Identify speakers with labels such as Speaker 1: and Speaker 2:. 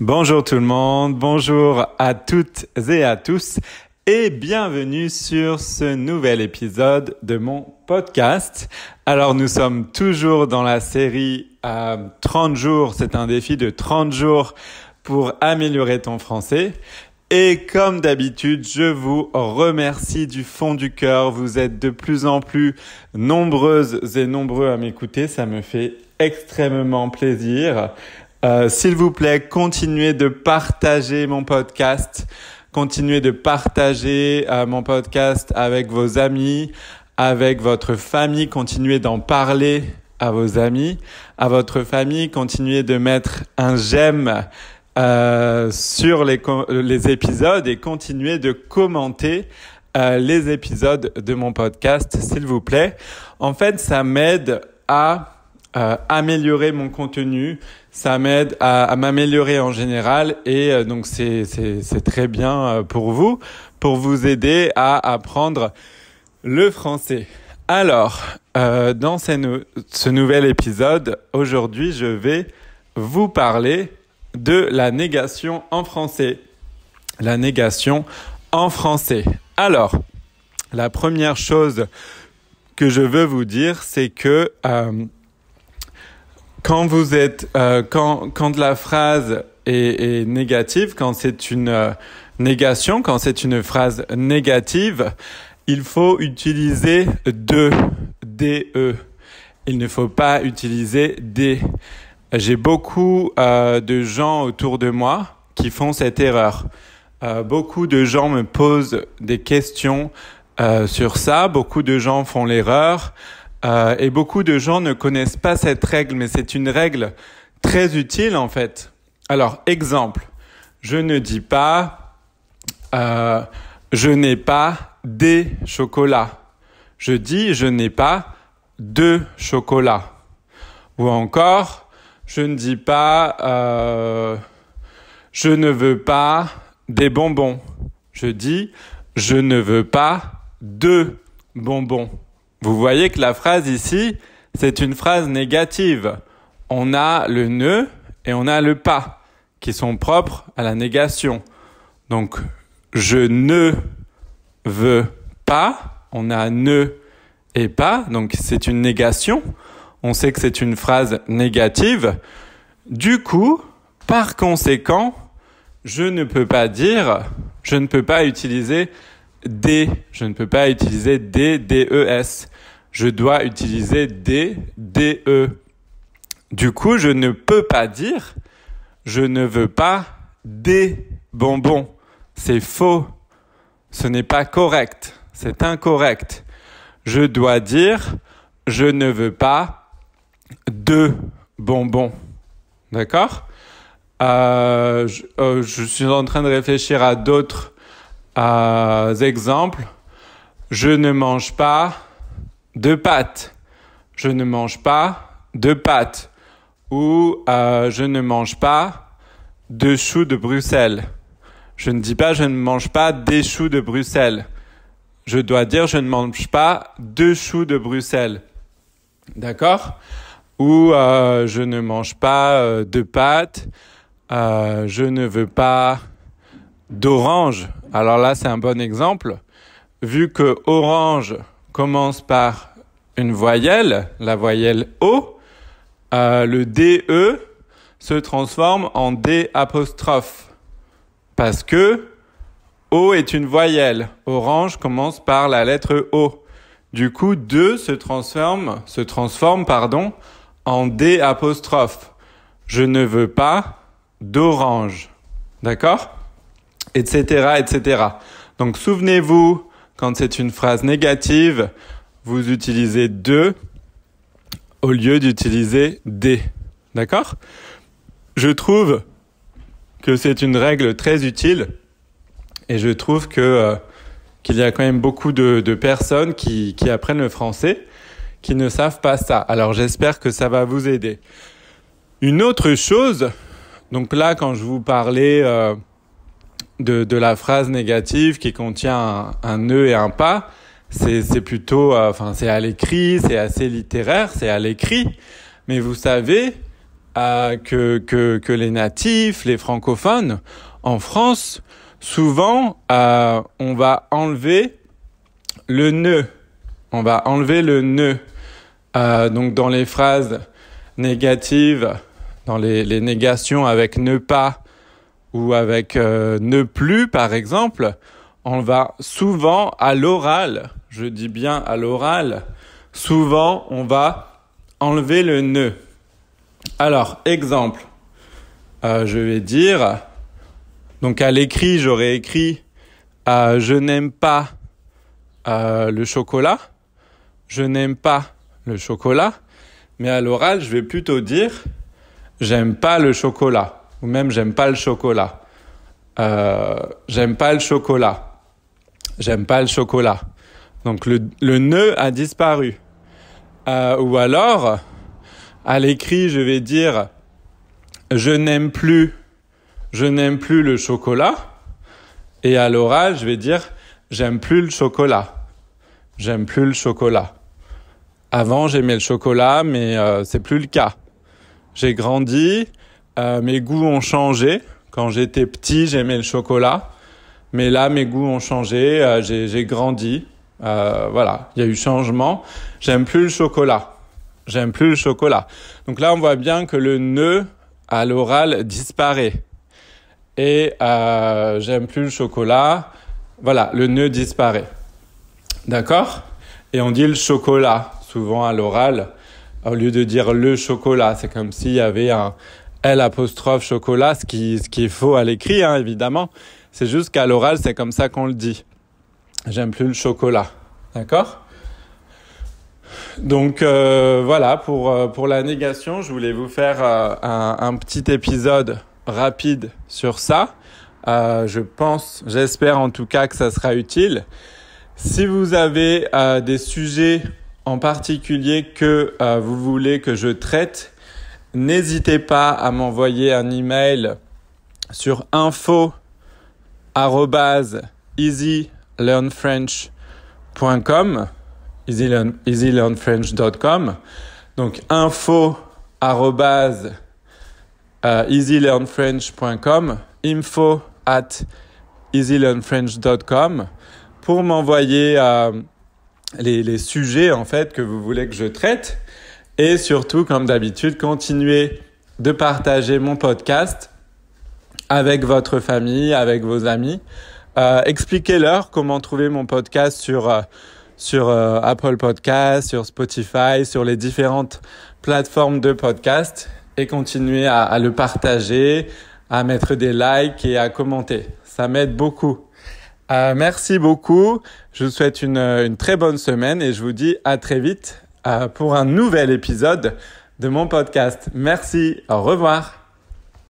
Speaker 1: Bonjour tout le monde, bonjour à toutes et à tous et bienvenue sur ce nouvel épisode de mon podcast. Alors nous sommes toujours dans la série 30 jours, c'est un défi de 30 jours pour améliorer ton français. Et comme d'habitude, je vous remercie du fond du cœur. Vous êtes de plus en plus nombreuses et nombreux à m'écouter, ça me fait extrêmement plaisir. S'il vous plaît, continuez de partager mon podcast. Continuez de partager mon podcast avec vos amis, avec votre famille. Continuez d'en parler à vos amis, à votre famille. Continuez de mettre un j'aime sur les épisodes et continuez de commenter les épisodes de mon podcast, s'il vous plaît. En fait, ça m'aide à améliorer mon contenu, ça m'aide à m'améliorer en général et donc c'est très bien pour vous aider à apprendre le français. Alors, dans ce nouvel épisode, aujourd'hui, je vais vous parler de la négation en français. La négation en français. Alors, la première chose que je veux vous dire, c'est que quand la phrase est négative, quand c'est une négation, quand c'est une phrase négative, il faut utiliser de, D-E. Il ne faut pas utiliser des. J'ai beaucoup de gens autour de moi qui font cette erreur. Beaucoup de gens me posent des questions sur ça. Beaucoup de gens font l'erreur. Et beaucoup de gens ne connaissent pas cette règle, mais c'est une règle très utile en fait. Alors, exemple, je ne dis pas je n'ai pas des chocolats. Je dis je n'ai pas de chocolat. Ou encore, je ne dis pas je ne veux pas des bonbons. Je dis je ne veux pas de bonbons. Vous voyez que la phrase ici, c'est une phrase négative. On a le ne et on a le pas qui sont propres à la négation. Donc, je ne veux pas, on a ne et pas, donc c'est une négation. On sait que c'est une phrase négative. Du coup, par conséquent, je ne peux pas utiliser des, je ne peux pas utiliser des, D-E-S. Je dois utiliser des, D-E. Du coup, je ne peux pas dire je ne veux pas des bonbons. C'est faux. Ce n'est pas correct. C'est incorrect. Je dois dire je ne veux pas de bonbons. D'accord ? Je suis en train de réfléchir à d'autres exemples. Je ne mange pas de pâtes. Je ne mange pas de pâtes. Ou je ne mange pas de choux de Bruxelles. Je ne dis pas je ne mange pas des choux de Bruxelles. Je dois dire je ne mange pas de choux de Bruxelles. D'accord ? Ou je ne mange pas de pâtes. Je ne veux pas d'orange. Alors là, c'est un bon exemple. Vu que orange commence par une voyelle, la voyelle O, le DE se transforme en D apostrophe. Parce que O est une voyelle. Orange commence par la lettre O. Du coup, de se transforme, en D apostrophe. Je ne veux pas d'orange. D'accord ? Etc., etc. Donc, souvenez-vous, quand c'est une phrase négative, vous utilisez de au lieu d'utiliser des. D'accord ? Je trouve que c'est une règle très utile et je trouve qu'il y a quand même beaucoup de personnes qui apprennent le français qui ne savent pas ça. Alors, j'espère que ça va vous aider. Une autre chose, donc là, quand je vous parlais de la phrase négative qui contient un ne et un pas, c'est plutôt, c'est à l'écrit, c'est assez littéraire, c'est à l'écrit. Mais vous savez, que les natifs, les francophones. En France, souvent, on va enlever le ne. On va enlever le ne. Donc dans les phrases négatives, dans les négations avec ne pas ou avec ne plus par exemple, on va souvent à l'oral, je dis bien à l'oral, souvent on va enlever le ne. Alors, exemple, je vais dire, donc à l'écrit, j'aurais écrit je n'aime pas le chocolat, je n'aime pas le chocolat, mais à l'oral, je vais plutôt dire j'aime pas le chocolat, ou même j'aime pas le chocolat. J'aime pas le chocolat. J'aime pas le chocolat. Donc le ne a disparu. Ou alors, à l'écrit, je vais dire je n'aime plus le chocolat. Et à l'oral, je vais dire j'aime plus le chocolat. J'aime plus le chocolat. Avant, j'aimais le chocolat, mais c'est plus le cas. J'ai grandi, mes goûts ont changé. Quand j'étais petit, j'aimais le chocolat, mais là, mes goûts ont changé. J'ai grandi. Voilà, il y a eu changement. J'aime plus le chocolat. J'aime plus le chocolat. Donc là, on voit bien que le ne à l'oral disparaît. Et j'aime plus le chocolat. Voilà, le ne disparaît. D'accord ? Et on dit le chocolat, souvent à l'oral, au lieu de dire le chocolat. C'est comme s'il y avait un L' chocolat, ce qui est faux à l'écrit, hein, évidemment. C'est juste qu'à l'oral, c'est comme ça qu'on le dit. J'aime plus le chocolat. D'accord ? Donc voilà, pour la négation, je voulais vous faire un petit épisode rapide sur ça. J'espère en tout cas que ça sera utile. Si vous avez des sujets en particulier que vous voulez que je traite, n'hésitez pas à m'envoyer un email sur info@easylearnfrench.com, easylearnfrench.com. Donc info@easylearnfrench.com, info@easylearnfrench.com pour m'envoyer les sujets en fait que vous voulez que je traite. Et surtout, comme d'habitude, continuez de partager mon podcast avec votre famille, avec vos amis. Expliquez-leur comment trouver mon podcast sur Apple Podcasts, sur Spotify, sur les différentes plateformes de podcast. Et continuez à le partager, à mettre des likes et à commenter. Ça m'aide beaucoup. Merci beaucoup. Je vous souhaite une très bonne semaine et je vous dis à très vite pour un nouvel épisode de mon podcast. Merci, au revoir.